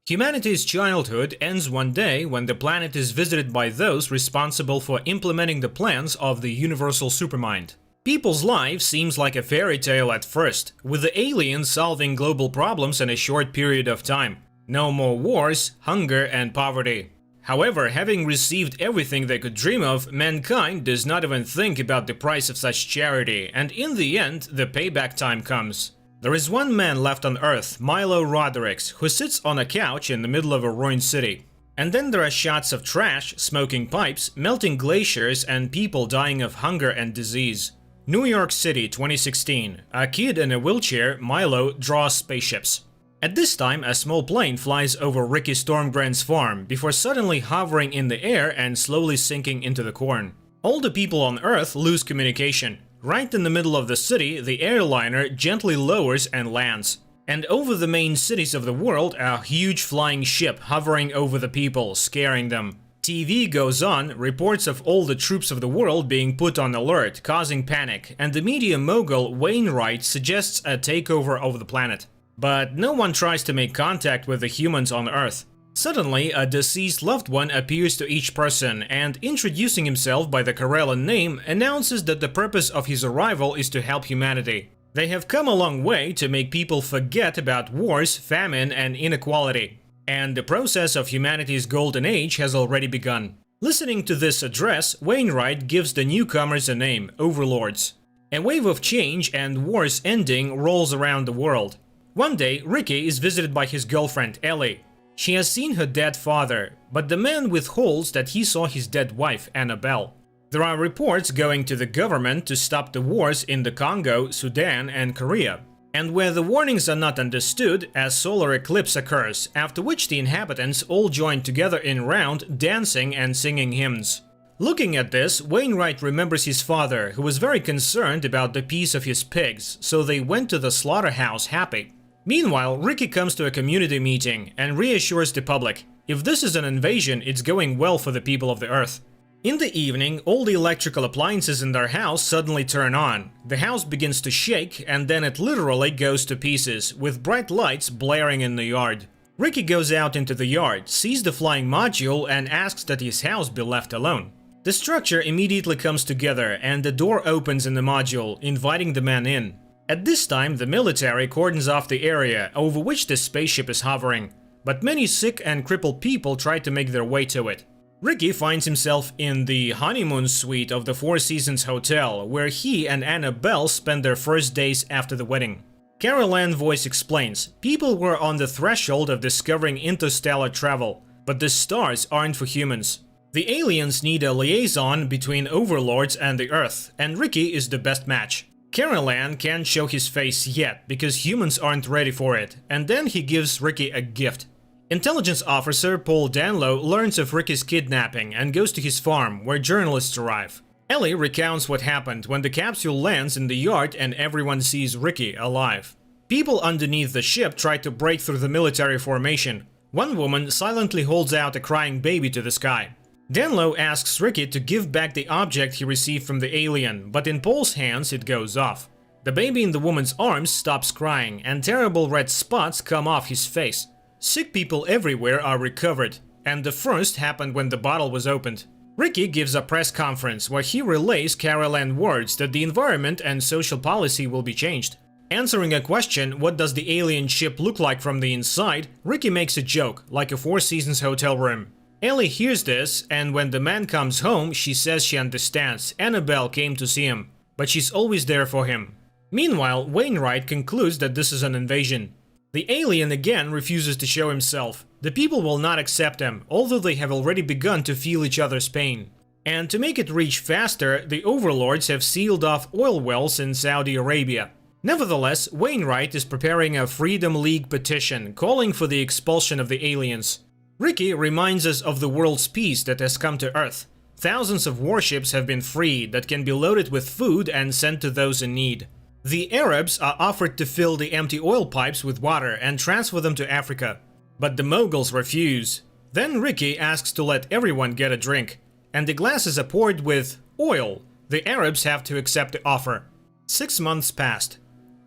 Humanity's childhood ends one day when the planet is visited by those responsible for implementing the plans of the universal supermind. People's life seems like a fairy tale at first, with the aliens solving global problems in a short period of time. No more wars, hunger, and poverty. However, having received everything they could dream of, mankind does not even think about the price of such charity, and in the end, the payback time comes. There is one man left on Earth, Milo Roderick, who sits on a couch in the middle of a ruined city. And then there are shots of trash, smoking pipes, melting glaciers, and people dying of hunger and disease. New York City, 2016. A kid in a wheelchair, Milo, draws spaceships. At this time, a small plane flies over Ricky Stormgrant's farm before suddenly hovering in the air and slowly sinking into the corn. All the people on Earth lose communication. Right in the middle of the city, the airliner gently lowers and lands. And over the main cities of the world, a huge flying ship hovering over the people, scaring them. TV goes on, reports of all the troops of the world being put on alert, causing panic, and the media mogul Wainwright suggests a takeover of the planet. But no one tries to make contact with the humans on Earth. Suddenly, a deceased loved one appears to each person and, introducing himself by the Karelian name, announces that the purpose of his arrival is to help humanity. They have come a long way to make people forget about wars, famine, and inequality. And the process of humanity's golden age has already begun. Listening to this address, Wainwright gives the newcomers a name, Overlords. A wave of change and wars ending rolls around the world. One day, Ricky is visited by his girlfriend, Ellie. She has seen her dead father, but the man withholds that he saw his dead wife, Annabelle. There are reports going to the government to stop the wars in the Congo, Sudan, and Korea. And where the warnings are not understood, a solar eclipse occurs, after which the inhabitants all join together in round, dancing and singing hymns. Looking at this, Wainwright remembers his father, who was very concerned about the peace of his pigs, so they went to the slaughterhouse happy. Meanwhile, Ricky comes to a community meeting and reassures the public, if this is an invasion, it's going well for the people of the Earth. In the evening, all the electrical appliances in their house suddenly turn on. The house begins to shake, and then it literally goes to pieces, with bright lights blaring in the yard. Ricky goes out into the yard, sees the flying module, and asks that his house be left alone. The structure immediately comes together, and the door opens in the module, inviting the man in. At this time, the military cordons off the area over which the spaceship is hovering, but many sick and crippled people try to make their way to it. Ricky finds himself in the honeymoon suite of the Four Seasons Hotel, where he and Annabelle spend their first days after the wedding. Carol Ann Voice explains, people were on the threshold of discovering interstellar travel, but the stars aren't for humans. The aliens need a liaison between overlords and the Earth, and Ricky is the best match. Carol Ann can't show his face yet, because humans aren't ready for it, and then he gives Ricky a gift. Intelligence officer Paul Danlow learns of Ricky's kidnapping and goes to his farm, where journalists arrive. Ellie recounts what happened when the capsule lands in the yard and everyone sees Ricky alive. People underneath the ship try to break through the military formation. One woman silently holds out a crying baby to the sky. Danlow asks Ricky to give back the object he received from the alien, but in Paul's hands it goes off. The baby in the woman's arms stops crying, and terrible red spots come off his face. Sick people everywhere are recovered, and the first happened when the bottle was opened. Ricky gives a press conference where he relays Carol Ann words that the environment and social policy will be changed. Answering a question, what does the alien ship look like from the inside, Ricky makes a joke, like a Four Seasons hotel room. Ellie hears this, and when the man comes home, she says she understands. Annabelle came to see him, but she's always there for him. Meanwhile, Wainwright concludes that this is an invasion. The alien again refuses to show himself. The people will not accept him, although they have already begun to feel each other's pain. And to make it reach faster, the overlords have sealed off oil wells in Saudi Arabia. Nevertheless, Wainwright is preparing a Freedom League petition calling for the expulsion of the aliens. Ricky reminds us of the world's peace that has come to Earth. Thousands of warships have been freed that can be loaded with food and sent to those in need. The Arabs are offered to fill the empty oil pipes with water and transfer them to Africa. But the moguls refuse. Then Ricky asks to let everyone get a drink, and the glasses are poured with oil. The Arabs have to accept the offer. 6 months passed.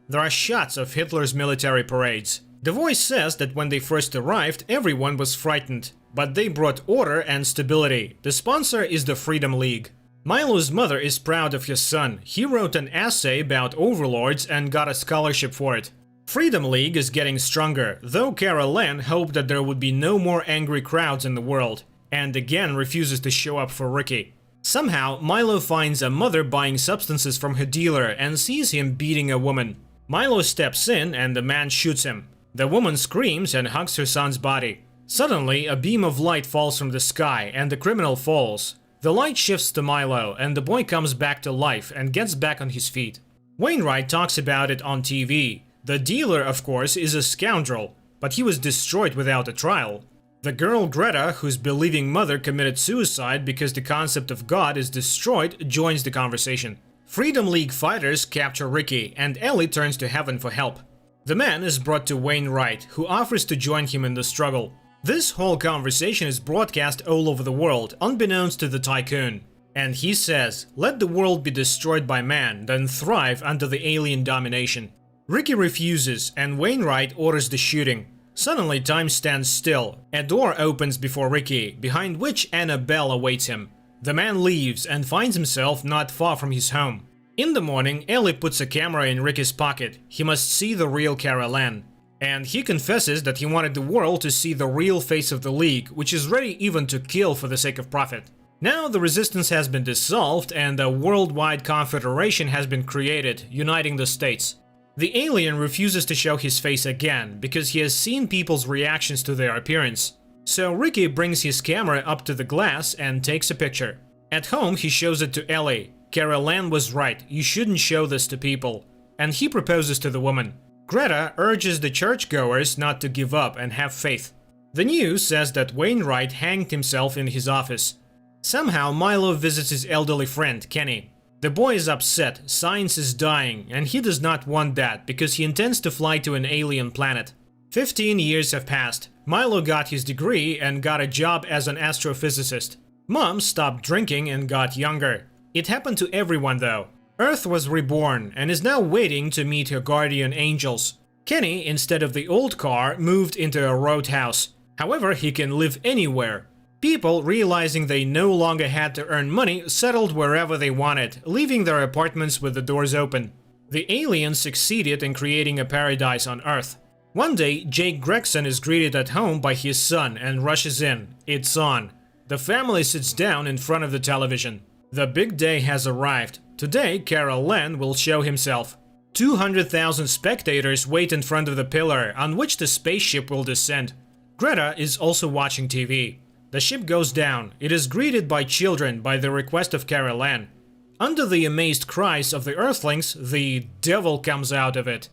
There are shots of Hitler's military parades. The voice says that when they first arrived, everyone was frightened, but they brought order and stability. The sponsor is the Freedom League. Milo's mother is proud of his son. He wrote an essay about overlords and got a scholarship for it. Freedom League is getting stronger, though Carol Ann hoped that there would be no more angry crowds in the world, and again refuses to show up for Ricky. Somehow, Milo finds a mother buying substances from her dealer and sees him beating a woman. Milo steps in and the man shoots him. The woman screams and hugs her son's body. Suddenly, a beam of light falls from the sky and the criminal falls. The light shifts to Milo and the boy comes back to life and gets back on his feet. Wainwright talks about it on TV. The dealer, of course, is a scoundrel, but he was destroyed without a trial. The girl Greta, whose believing mother committed suicide because the concept of God is destroyed, joins the conversation. Freedom League fighters capture Ricky, and Ellie turns to heaven for help. The man is brought to Wainwright, who offers to join him in the struggle. This whole conversation is broadcast all over the world, unbeknownst to the tycoon. And he says, "Let the world be destroyed by man, then thrive under the alien domination." Ricky refuses, and Wainwright orders the shooting. Suddenly, time stands still. A door opens before Ricky, behind which Annabelle awaits him. The man leaves and finds himself not far from his home. In the morning, Ellie puts a camera in Ricky's pocket. He must see the real Carol Ann. And he confesses that he wanted the world to see the real face of the League, which is ready even to kill for the sake of profit. Now the resistance has been dissolved and a worldwide confederation has been created, uniting the states. The alien refuses to show his face again, because he has seen people's reactions to their appearance. So Ricky brings his camera up to the glass and takes a picture. At home he shows it to Ellie. Carol Ann was right, you shouldn't show this to people. And he proposes to the woman. Greta urges the churchgoers not to give up and have faith. The news says that Wainwright hanged himself in his office. Somehow Milo visits his elderly friend, Kenny. The boy is upset, science is dying, and he does not want that because he intends to fly to an alien planet. 15 years have passed. Milo got his degree and got a job as an astrophysicist. Mom stopped drinking and got younger. It happened to everyone though. Earth was reborn and is now waiting to meet her guardian angels. Kenny, instead of the old car, moved into a roadhouse. However, he can live anywhere. People, realizing they no longer had to earn money, settled wherever they wanted, leaving their apartments with the doors open. The aliens succeeded in creating a paradise on Earth. One day, Jake Gregson is greeted at home by his son and rushes in. It's on. The family sits down in front of the television. The big day has arrived. Today, Carol Ann will show himself. 200,000 spectators wait in front of the pillar on which the spaceship will descend. Greta is also watching TV. The ship goes down. It is greeted by children by the request of Carol Ann. Under the amazed cries of the Earthlings, the devil comes out of it.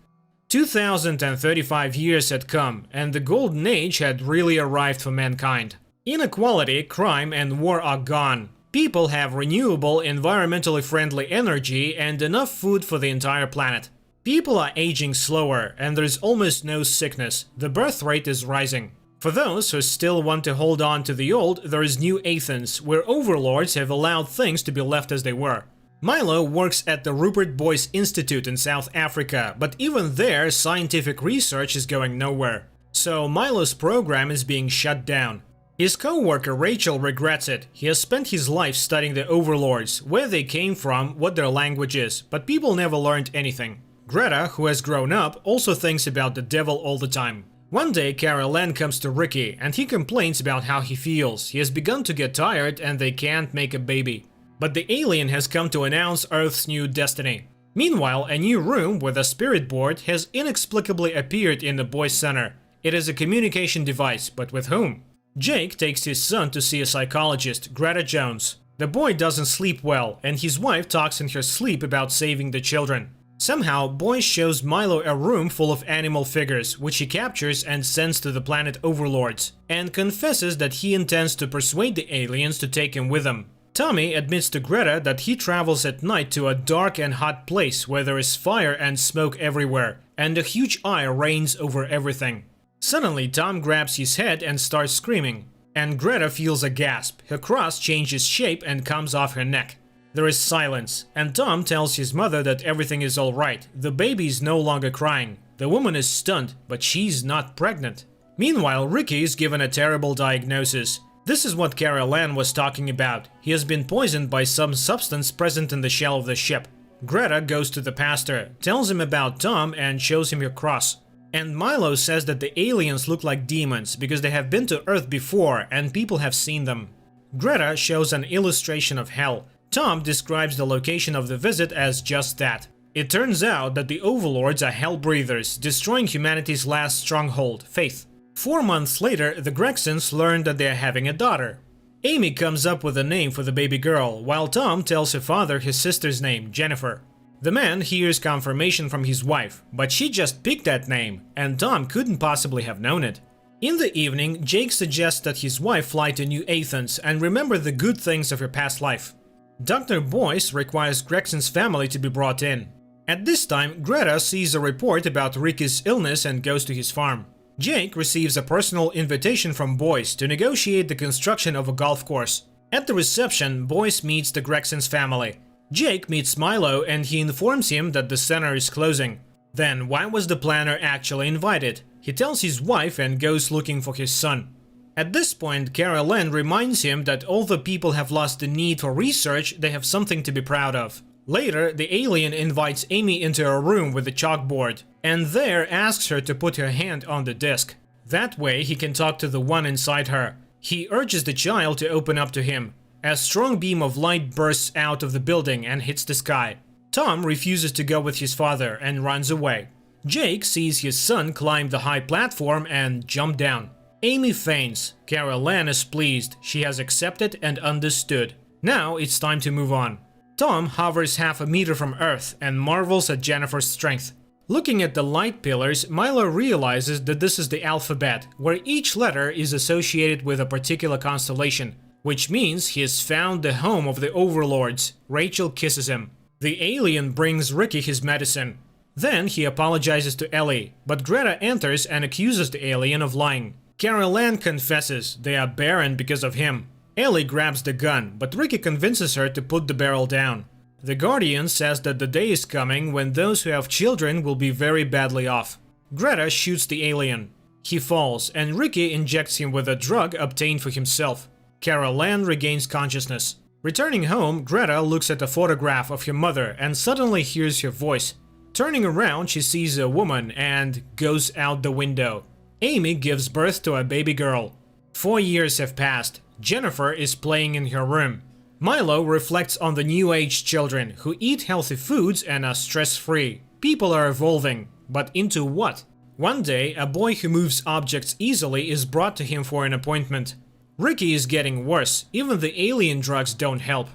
2035 years had come, and the Golden Age had really arrived for mankind. Inequality, crime, and war are gone. People have renewable, environmentally friendly energy and enough food for the entire planet. People are aging slower, and there is almost no sickness. The birth rate is rising. For those who still want to hold on to the old, there is New Athens, where overlords have allowed things to be left as they were. Milo works at the Rupert Boyce Institute in South Africa, but even there, scientific research is going nowhere. So Milo's program is being shut down. His co-worker Rachel regrets it. He has spent his life studying the overlords, where they came from, what their language is, but people never learned anything. Greta, who has grown up, also thinks about the devil all the time. One day, Carol Ann comes to Ricky, and he complains about how he feels. He has begun to get tired and they can't make a baby. But the alien has come to announce Earth's new destiny. Meanwhile, a new room with a spirit board has inexplicably appeared in the boys' center. It is a communication device, but with whom? Jake takes his son to see a psychologist, Greta Jones. The boy doesn't sleep well, and his wife talks in her sleep about saving the children. Somehow, Boyce shows Milo a room full of animal figures, which he captures and sends to the planet overlords, and confesses that he intends to persuade the aliens to take him with them. Tommy admits to Greta that he travels at night to a dark and hot place where there is fire and smoke everywhere, and a huge eye reigns over everything. Suddenly, Tom grabs his head and starts screaming, and Greta feels a gasp. Her cross changes shape and comes off her neck. There is silence, and Tom tells his mother that everything is alright, the baby is no longer crying. The woman is stunned, but she's not pregnant. Meanwhile, Ricky is given a terrible diagnosis. This is what Carol Ann was talking about. He has been poisoned by some substance present in the shell of the ship. Greta goes to the pastor, tells him about Tom and shows him her cross. And Milo says that the aliens look like demons because they have been to Earth before and people have seen them. Greta shows an illustration of hell. Tom describes the location of the visit as just that. It turns out that the overlords are hell breathers, destroying humanity's last stronghold, faith. 4 months later, the Gregsons learn that they are having a daughter. Amy comes up with a name for the baby girl, while Tom tells her father his sister's name, Jennifer. The man hears confirmation from his wife, but she just picked that name, and Tom couldn't possibly have known it. In the evening, Jake suggests that his wife fly to New Athens and remember the good things of her past life. Dr. Boyce requires Gregson's family to be brought in. At this time, Greta sees a report about Ricky's illness and goes to his farm. Jake receives a personal invitation from Boyce to negotiate the construction of a golf course. At the reception, Boyce meets the Gregsons' family. Jake meets Milo and he informs him that the center is closing. Then why was the planner actually invited? He tells his wife and goes looking for his son. At this point, Carol Ann reminds him that although people have lost the need for research, they have something to be proud of. Later, the alien invites Amy into a room with a chalkboard, and there asks her to put her hand on the disc. That way he can talk to the one inside her. He urges the child to open up to him. A strong beam of light bursts out of the building and hits the sky. Tom refuses to go with his father and runs away. Jake sees his son climb the high platform and jump down. Amy faints. Carol Ann is pleased. She has accepted and understood. Now it's time to move on. Tom hovers half a meter from Earth and marvels at Jennifer's strength. Looking at the light pillars, Milo realizes that this is the alphabet, where each letter is associated with a particular constellation, which means he has found the home of the overlords. Rachel kisses him. The alien brings Ricky his medicine. Then he apologizes to Ellie, but Greta enters and accuses the alien of lying. Carol Ann confesses they are barren because of him. Ellie grabs the gun, but Ricky convinces her to put the barrel down. The Guardian says that the day is coming when those who have children will be very badly off. Greta shoots the alien. He falls, and Ricky injects him with a drug obtained for himself. Carol Ann regains consciousness. Returning home, Greta looks at a photograph of her mother and suddenly hears her voice. Turning around, she sees a woman and goes out the window. Amy gives birth to a baby girl. 4 years have passed. Jennifer is playing in her room. Milo reflects on the new age children who eat healthy foods and are stress-free. People are evolving, but into what? One day, a boy who moves objects easily is brought to him for an appointment. Ricky is getting worse, even the alien drugs don't help.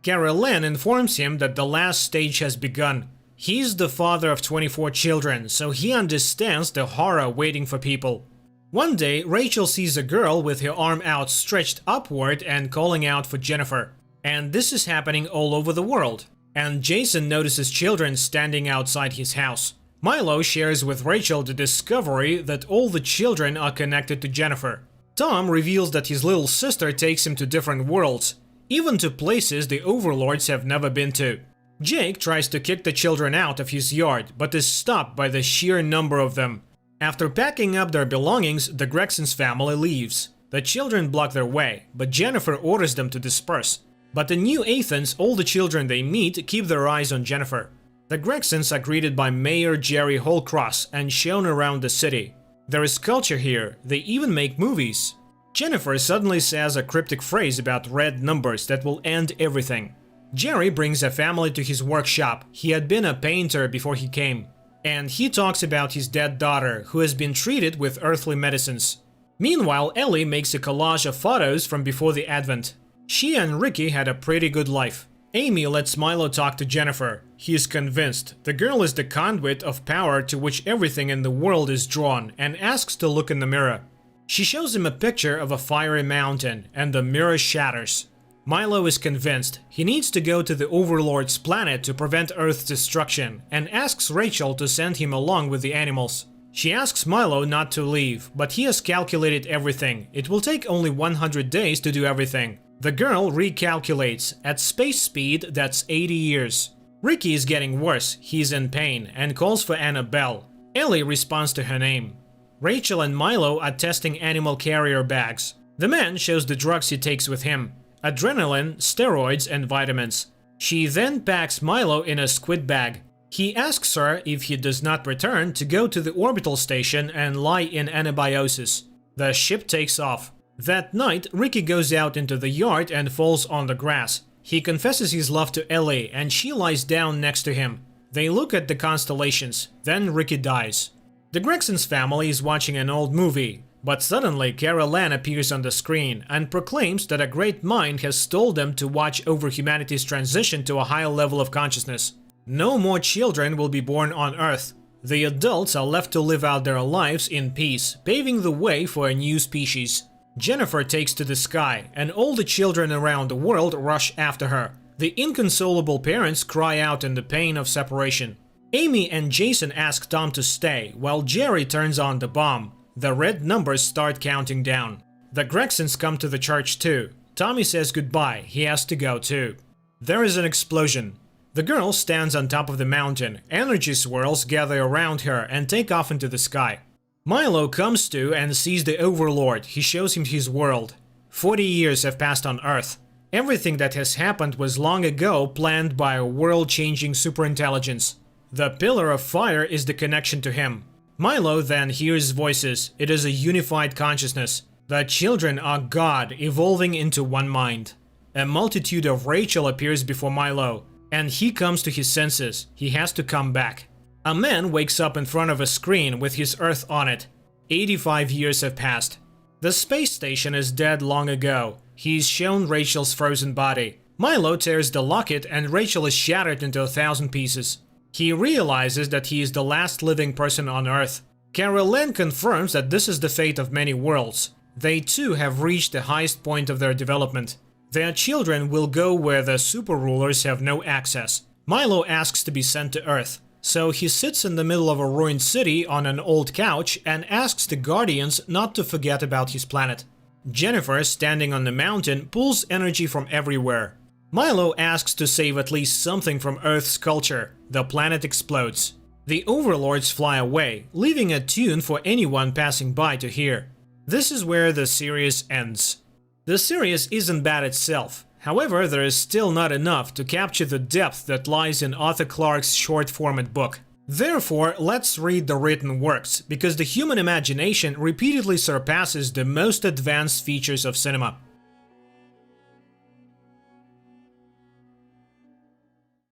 Carol Ann informs him that the last stage has begun. He's the father of 24 children, so he understands the horror waiting for people. One day, Rachel sees a girl with her arm outstretched upward and calling out for Jennifer. And this is happening all over the world. And Jason notices children standing outside his house. Milo shares with Rachel the discovery that all the children are connected to Jennifer. Tom reveals that his little sister takes him to different worlds, even to places the overlords have never been to. Jake tries to kick the children out of his yard, but is stopped by the sheer number of them. After packing up their belongings, the Gregsons family leaves. The children block their way, but Jennifer orders them to disperse. But in New Athens, all the children they meet keep their eyes on Jennifer. The Gregsons are greeted by Mayor Jerry Holcross and shown around the city. There is culture here, they even make movies. Jennifer suddenly says a cryptic phrase about red numbers that will end everything. Jerry brings a family to his workshop. He had been a painter before he came. And he talks about his dead daughter, who has been treated with earthly medicines. Meanwhile, Ellie makes a collage of photos from before the Advent. She and Ricky had a pretty good life. Amy lets Milo talk to Jennifer. He is convinced the girl is the conduit of power to which everything in the world is drawn, and asks to look in the mirror. She shows him a picture of a fiery mountain, and the mirror shatters. Milo is convinced he needs to go to the Overlord's planet to prevent Earth's destruction, and asks Rachel to send him along with the animals. She asks Milo not to leave, but he has calculated everything. It will take only 100 days to do everything. The girl recalculates. At space speed, that's 80 years. Ricky is getting worse. He's in pain and calls for Annabelle. Ellie responds to her name. Rachel and Milo are testing animal carrier bags. The man shows the drugs he takes with him: adrenaline, steroids, and vitamins. She then packs Milo in a squid bag. He asks her, if he does not return, to go to the orbital station and lie in anabiosis. The ship takes off. That night, Ricky goes out into the yard and falls on the grass. He confesses his love to Ellie, and she lies down next to him. They look at the constellations. Then Ricky dies. The Gregson's family is watching an old movie, but suddenly Carol Ann appears on the screen and proclaims that a great mind has told them to watch over humanity's transition to a higher level of consciousness. No more children will be born on Earth. The adults are left to live out their lives in peace, paving the way for a new species. Jennifer takes to the sky, and all the children around the world rush after her. The inconsolable parents cry out in the pain of separation. Amy and Jason ask Tom to stay, while Jerry turns on the bomb. The red numbers start counting down. The Gregsons come to the church too. Tommy says goodbye, he has to go too. There is an explosion. The girl stands on top of the mountain. Energy swirls gather around her and take off into the sky. Milo comes to and sees the Overlord. He shows him his world. 40 years have passed on Earth. Everything that has happened was long ago planned by a world-changing superintelligence. The Pillar of Fire is the connection to him. Milo then hears voices. It is a unified consciousness. The children are God, evolving into one mind. A multitude of Rachel appears before Milo, and he comes to his senses. He has to come back. A man wakes up in front of a screen with his Earth on it. 85 years have passed. The space station is dead long ago. He is shown Rachel's frozen body. Milo tears the locket and Rachel is shattered into 1,000 pieces. He realizes that he is the last living person on Earth. Carol Ann confirms that this is the fate of many worlds. They too have reached the highest point of their development. Their children will go where the super rulers have no access. Milo asks to be sent to Earth, so he sits in the middle of a ruined city on an old couch and asks the Guardians not to forget about his planet. Jennifer, standing on the mountain, pulls energy from everywhere. Milo asks to save at least something from Earth's culture. The planet explodes. The overlords fly away, leaving a tune for anyone passing by to hear. This is where the series ends. The series isn't bad itself. However, there is still not enough to capture the depth that lies in author Clarke's short-format book. Therefore, let's read the written works, because the human imagination repeatedly surpasses the most advanced features of cinema.